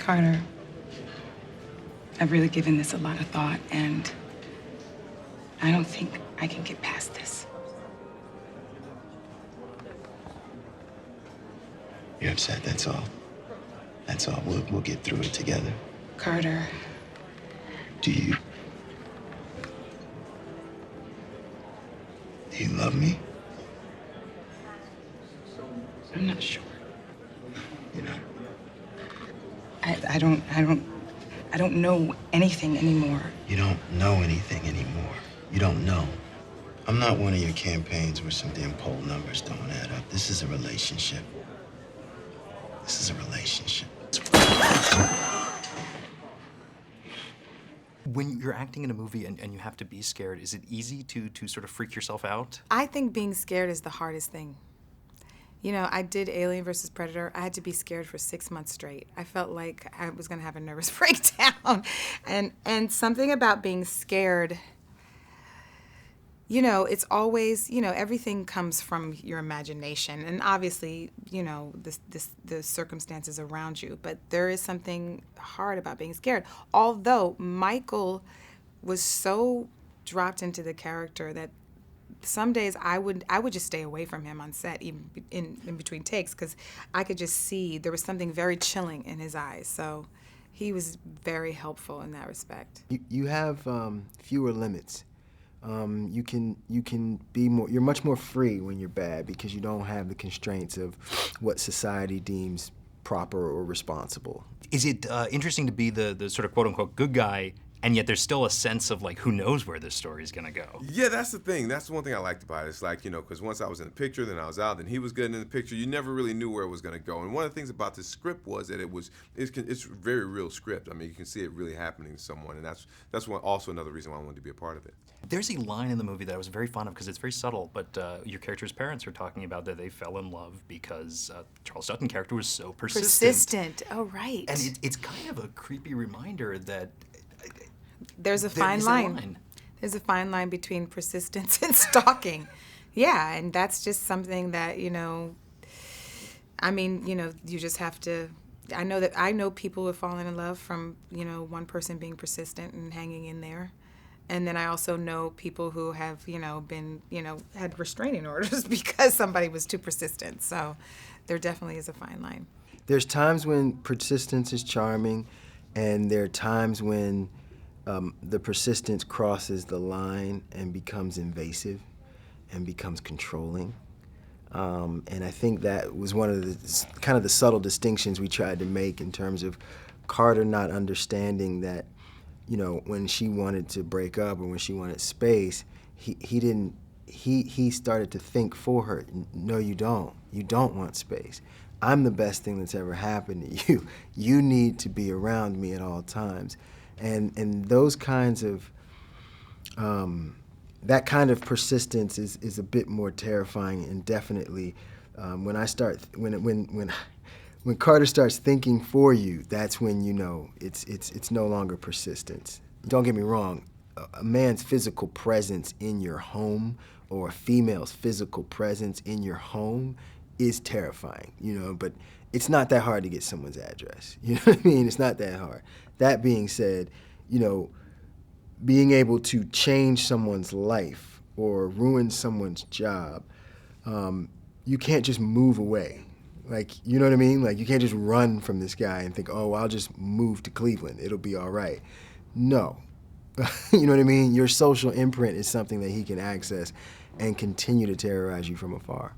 Carter, I've really given this a lot of thought, and I don't think I can get past this. You're upset, that's all. That's all. We'll get through it together. Carter. Do you love me? I'm not sure. You know? I don't know anything anymore. You don't know anything anymore. You don't know. I'm not one of your campaigns where some damn poll numbers don't add up. This is a relationship. This is a relationship. When you're acting in a movie and you have to be scared, is it easy to sort of freak yourself out? I think being scared is the hardest thing. You know, I did Alien versus Predator. I had to be scared for 6 months straight. I felt like I was gonna have a nervous breakdown. And something about being scared, you know, it's always, you know, everything comes from your imagination. And obviously, you know, the circumstances around you. But there is something hard about being scared. Although Michael was so dropped into the character that some days I would just stay away from him on set, even in between takes, because I could just see there was something very chilling in his eyes. So he was very helpful in that respect. You have fewer limits. You can be more. You're much more free when you're bad because you don't have the constraints of what society deems proper or responsible. Is it interesting to be the sort of quote unquote good guy, and yet there's still a sense of like, who knows where this story is gonna go? Yeah, that's the thing. That's the one thing I liked about it. It's like, you know, because once I was in the picture, then I was out, then he was getting in the picture. You never really knew where it was gonna go. And one of the things about this script was that it's a very real script. I mean, you can see it really happening to someone, and that's also another reason why I wanted to be a part of it. There's a line in the movie that I was very fond of because it's very subtle, but your character's parents are talking about that they fell in love because Charles Dutton's character was so persistent. Persistent, oh right. And it's kind of a creepy reminder that there's a fine line. There's a fine line between persistence and stalking. Yeah, and that's just something that, you know, I mean, you know, you just have to, I know people who have fallen in love from, you know, one person being persistent and hanging in there. And then I also know people who have, you know, been, you know, had restraining orders because somebody was too persistent. So there definitely is a fine line. There's times when persistence is charming, and there are times when the persistence crosses the line and becomes invasive and becomes controlling. And I think that was one of the kind of the subtle distinctions we tried to make in terms of Carter not understanding that, you know, when she wanted to break up or when she wanted space, he started to think for her. No, you don't. You don't want space. I'm the best thing that's ever happened to you. You need to be around me at all times. And those kinds of, that kind of persistence is a bit more terrifying, and definitely when Carter starts thinking for you, that's when you know it's no longer persistence. Don't get me wrong, a man's physical presence in your home or a female's physical presence in your home is terrifying, you know, but it's not that hard to get someone's address. You know what I mean? It's not that hard. That being said, you know, being able to change someone's life or ruin someone's job, you can't just move away. Like, you know what I mean? Like, you can't just run from this guy and think, oh, I'll just move to Cleveland. It'll be all right. No. You know what I mean? Your social imprint is something that he can access and continue to terrorize you from afar.